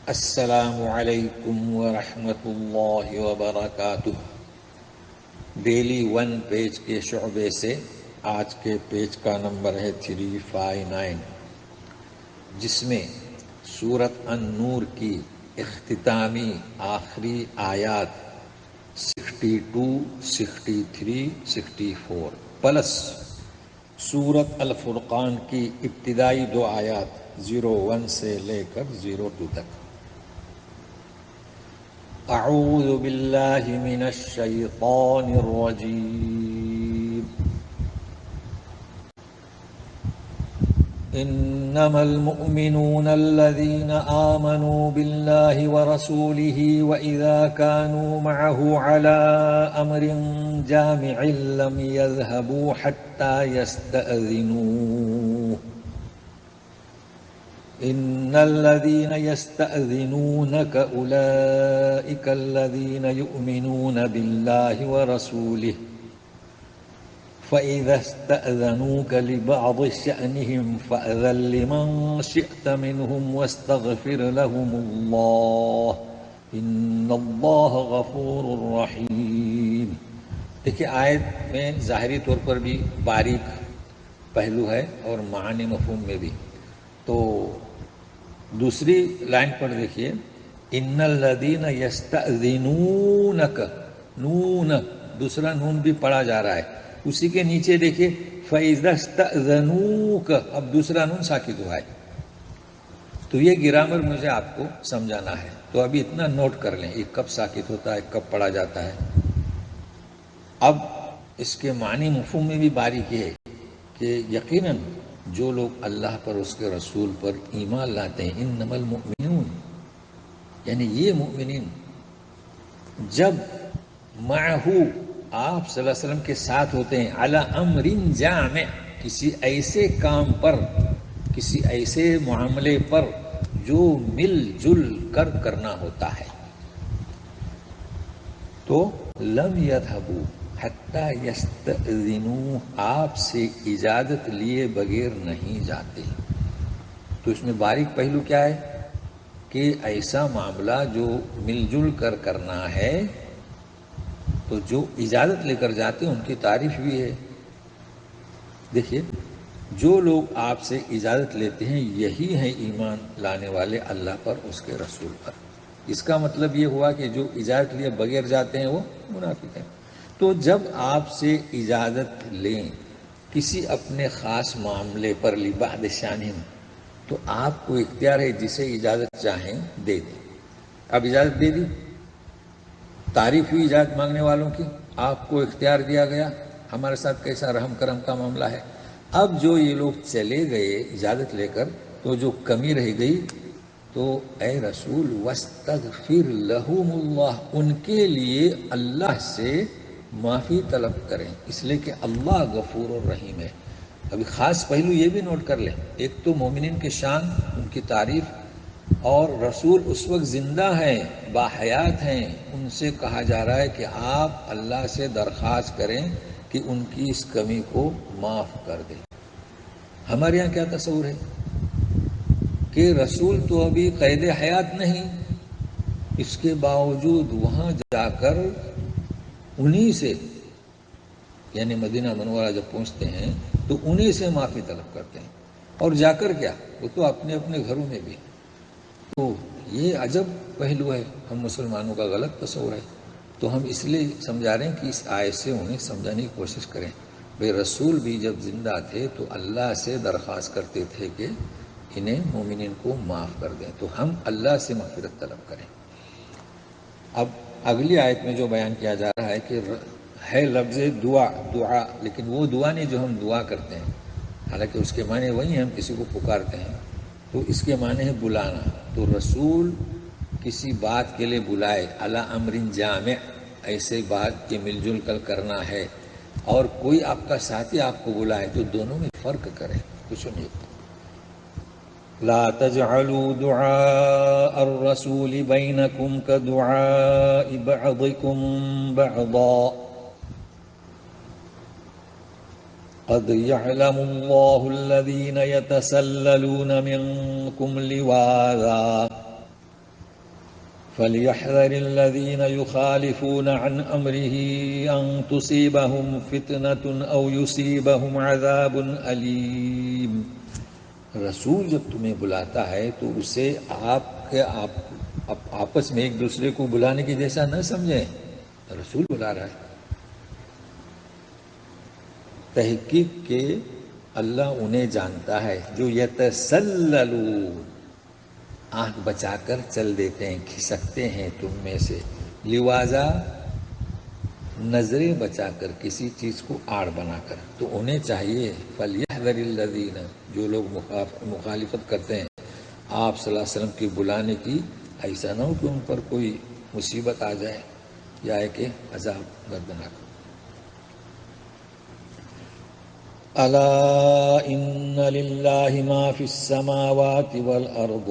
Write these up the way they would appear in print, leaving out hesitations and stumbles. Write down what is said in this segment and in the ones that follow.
السلام علیکم ورحمۃ اللہ وبرکاتہ۔ ڈیلی ون پیج کے شعبے سے آج کے پیج کا نمبر ہے 359، جس میں سورۃ النور کی اختتامی آخری آیات 62، 63، 64 پلس سورۃ الفرقان کی ابتدائی دو آیات 01 سے لے کر 02 تک۔ اعوذ باللہ من الشیطان الرجیم۔ انما المؤمنون الذين آمنوا بالله ورسوله وإذا كانوا معه على أمر جامع لم يذهبوا حتى يستأذنوه إن الذين يستأذنونك أولئك الذين يؤمنون بالله ورسوله فإذا استأذنوك لبعض شأنهم فأذن لمن شئت منهم واستغفر لهم الله إن الله غفور رحيم۔ دیکھیے آیت میں ظاہری طور پر بھی باریک پہلو ہے اور معنی مفہوم میں بھی۔ تو دوسری لائن پر دیکھیے، ان الذین یستأذنونک، نون دوسرا نون بھی پڑھا جا رہا ہے، اسی کے نیچے دیکھیے فَإِذَا اسْتَأْذَنُوكَ، اب دوسرا نون ساکت ہوا ہے۔ تو یہ گرامر مجھے آپ کو سمجھانا ہے، تو ابھی اتنا نوٹ کر لیں، یہ کب ساکت ہوتا ہے، کب پڑھا جاتا ہے۔ اب اس کے معنی مفہوم میں بھی باریکی ہے کہ یقیناً جو لوگ اللہ پر، اس کے رسول پر ایمان لاتے ہیں، انما المؤمنون یعنی یہ مؤمنین، جب معہ آپ صلی اللہ علیہ وسلم کے ساتھ ہوتے ہیں، علی امر جامع کسی ایسے کام پر، کسی ایسے معاملے پر جو مل جل کر کرنا ہوتا ہے، تو لم یذهبوا حتی یستأذنوا، آپ سے اجازت لیے بغیر نہیں جاتے۔ تو اس میں باریک پہلو کیا ہے کہ ایسا معاملہ جو مل جل کر کرنا ہے تو جو اجازت لے کر جاتے ہیں ان کی تعریف بھی ہے۔ دیکھیے جو لوگ آپ سے اجازت لیتے ہیں یہی ہیں ایمان لانے والے اللہ پر، اس کے رسول پر۔ اس کا مطلب یہ ہوا کہ جو اجازت لیے بغیر جاتے ہیں وہ منافق ہیں۔ تو جب آپ سے اجازت لیں کسی اپنے خاص معاملے پر، لبعض شانہم، تو آپ کو اختیار ہے جسے اجازت چاہیں دے دیں۔ اب اجازت دے دی، تعریف ہوئی اجازت مانگنے والوں کی، آپ کو اختیار دیا گیا، ہمارے ساتھ کیسا رحم کرم کا معاملہ ہے۔ اب جو یہ لوگ چلے گئے اجازت لے کر، تو جو کمی رہ گئی، تو اے رسول واستغفر لہم اللہ، ان کے لیے اللہ سے معافی طلب کریں، اس لیے کہ اللہ غفور الرحیم ہے۔ ابھی خاص پہلو یہ بھی نوٹ کر لیں، ایک تو مومنین کے شان، ان کی تعریف، اور رسول اس وقت زندہ ہیں، باحیات ہیں، ان سے کہا جا رہا ہے کہ آپ اللہ سے درخواست کریں کہ ان کی اس کمی کو معاف کر دیں۔ ہمارے یہاں کیا تصور ہے کہ رسول تو ابھی قید حیات نہیں، اس کے باوجود وہاں جا کر انہی سے، یعنی مدینہ منورہ جب پہنچتے ہیں تو انہی سے معافی طلب کرتے ہیں، اور جا کر کیا، وہ تو اپنے اپنے گھروں میں بھی۔ تو یہ عجب پہلو ہے، ہم مسلمانوں کا غلط تصور ہے۔ تو ہم اس لیے سمجھا رہے ہیں کہ اس آیت سے انہیں سمجھانے کی کوشش کریں۔ بھئی رسول بھی جب زندہ تھے تو اللہ سے درخواست کرتے تھے کہ انہیں مومنین کو معاف کر دیں، تو ہم اللہ سے مغفرت طلب کریں۔ اب اگلی آیت میں جو بیان کیا جا رہا ہے کہ ہے لفظ دعا، دعا، لیکن وہ دعا نہیں جو ہم دعا کرتے ہیں، حالانکہ اس کے معنی وہی ہیں، ہم کسی کو پکارتے ہیں، تو اس کے معنی ہے بلانا۔ تو رسول کسی بات کے لیے بلائے، علی امر جامع، ایسے بات کے مل جل کر کرنا ہے، اور کوئی آپ کا ساتھی آپ کو بلائے تو دونوں میں فرق کریں، کچھ نہیں۔ لا تجعلوا دعاء الرسول بينكم كدعاء بعضكم بعضا قد يعلم الله الذين يتسللون منكم لواذا فَلْيَحْذَرِ الَّذِينَ يُخَالِفُونَ عَنْ أَمْرِهِ أَن تُصِيبَهُمْ فِتْنَةٌ أَوْ يُصِيبَهُمْ عَذَابٌ أَلِيمٌ۔ رسول جب تمہیں بلاتا ہے تو اسے آپ آپس میں ایک دوسرے کو بلانے کی جیسا نہ سمجھیں، رسول بلا رہا ہے۔ تحقیق کے اللہ انہیں جانتا ہے جو یتسللون، آنکھ بچا کر چل دیتے ہیں، کھسکتے ہیں تم میں سے، لواذا نظریں بچا کر کسی چیز کو آڑ بنا کر، تو انہیں چاہیے فَلْيَحْذَرِ الَّذِينَ، جو لوگ مخالفت کرتے ہیں آپ صلی اللہ علیہ وسلم کی بلانے کی، ایسا نہ ہو کہ ان پر کوئی مصیبت آ جائے یا ہے کہ عذاب دردناک۔ الا ان للہ ما فی السماوات والارض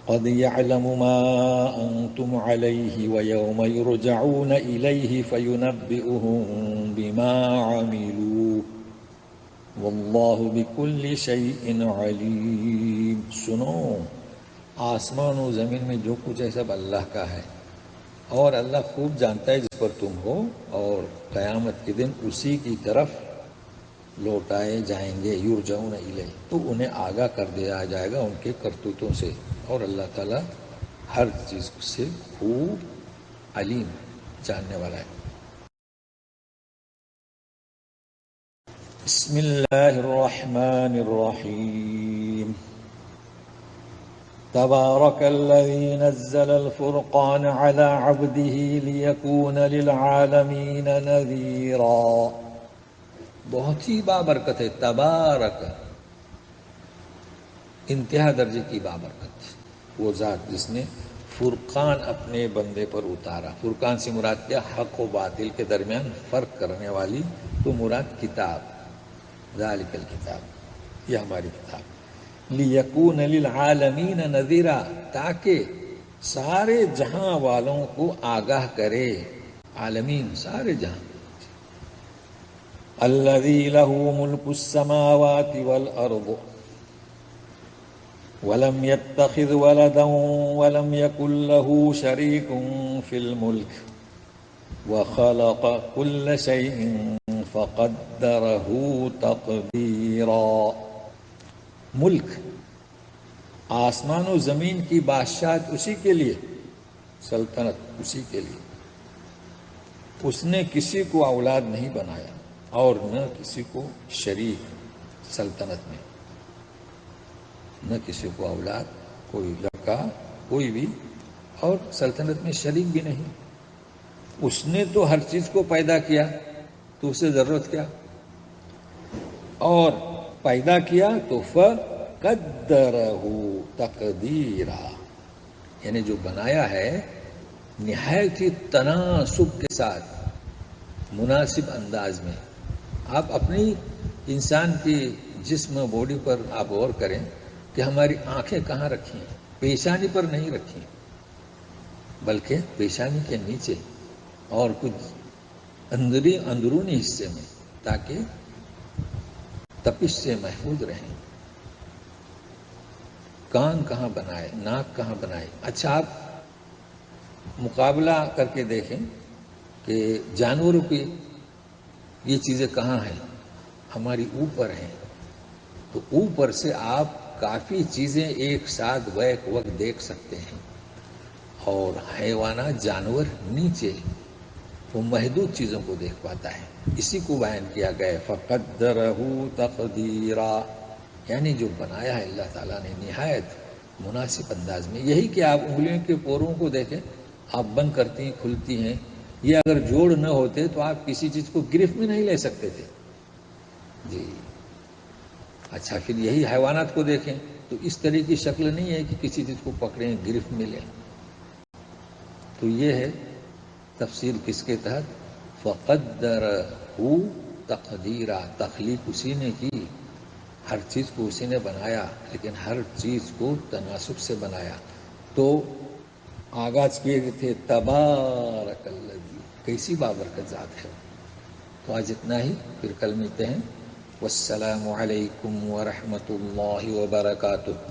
قد يعلم ما انتم علیہ ویوم یرجعون الیہ فینبئهم بما عملوا واللہ بکل شیء علیم۔ سنو، آسمان و زمین میں جو کچھ ہے سب اللہ کا ہے، اور اللہ خوب جانتا ہے جس پر تم ہو، اور قیامت کے دن اسی کی طرف لوٹائے جائیں گے، یرجعون الیہ، تو انہیں آگاہ کر دیا جائے گا ان کے کرتوتوں سے، اور اللہ تعالیٰ ہر چیز سے خوب علیم، جاننے والا ہے۔ بسم اللہ الرحمن الرحیم۔ تبارک الذی نزل الفرقان علی عبده لیکون للعالمین نذیرا۔ بہت ہی بابرکت ہے، تبارک، انتہا درجے کی بابرکت، وہ ذات جس نے فرقان اپنے بندے پر اتارا۔ فرقان سے مراد کیا؟ حق و باطل کے درمیان فرق کرنے والی، تو مراد کتاب، ذالک الکتاب، یہ ہماری کتاب، لیکون للعالمین نذیرا، تاکہ سارے جہاں والوں کو آگاہ کرے، عالمین سارے جہاں۔ الذی لہ ملک السماوات والارض ولم يتخذ ولدا ولم يكن له شريك في الملك وخلق كل شيء فقدره تقديرا۔ ملک، آسمان و زمین کی بادشاہت اسی کے لیے، سلطنت اسی کے لیے، اس نے کسی کو اولاد نہیں بنایا اور نہ کسی کو شریک سلطنت میں، نہ کسی کو اولاد، کوئی لڑکا کوئی بھی، اور سلطنت میں شریک بھی نہیں۔ اس نے تو ہر چیز کو پیدا کیا، تو اسے ضرورت کیا، اور پیدا کیا تو فقدرہ تقدیرا، یعنی جو بنایا ہے نہایت ہی تناسب کے ساتھ، مناسب انداز میں۔ آپ اپنی انسان کی جسم باڈی پر آپ غور کریں کہ ہماری آنکھیں کہاں رکھی ہیں؟ پیشانی پر نہیں رکھی، بلکہ پیشانی کے نیچے اور کچھ اندرونی حصے میں، تاکہ تپش سے محفوظ رہیں۔ کان کہاں بنائے، ناک کہاں بنائے؟ اچھا، آپ مقابلہ کر کے دیکھیں کہ جانوروں کی یہ چیزیں کہاں ہیں؟ ہماری اوپر ہیں، تو اوپر سے آپ کافی چیزیں ایک ساتھ بیک وقت دیکھ سکتے ہیں، اور حیوانات، جانور نیچے، وہ محدود چیزوں کو دیکھ پاتا ہے۔ اسی کو بیان کیا گیا فقدرہ تقدیرا، یعنی جو بنایا ہے اللہ تعالیٰ نے نہایت مناسب انداز میں۔ یہی کہ آپ انگلیوں کے پوروں کو دیکھیں، آپ بند کرتی ہیں، کھلتی ہیں، یہ اگر جوڑ نہ ہوتے تو آپ کسی چیز کو گرفت میں نہیں لے سکتے تھے جی۔ اچھا، پھر یہی حیوانات کو دیکھیں تو اس طرح کی شکل نہیں ہے کہ کسی چیز کو پکڑیں، گرفت میں لیں۔ تو یہ ہے تفسیر کس کے تحت؟ فقدرہ تقدیرا، تخلیق اسی نے کی، ہر چیز کو اسی نے بنایا، لیکن ہر چیز کو تناسب سے بنایا۔ تو آغاز کیے گئے تھے تبارک الذی، کیسی بابرکت ذات ہے۔ تو آج اتنا ہی، پھر کل ملتے ہیں۔ والسلام علیکم ورحمۃ اللہ وبرکاتہ۔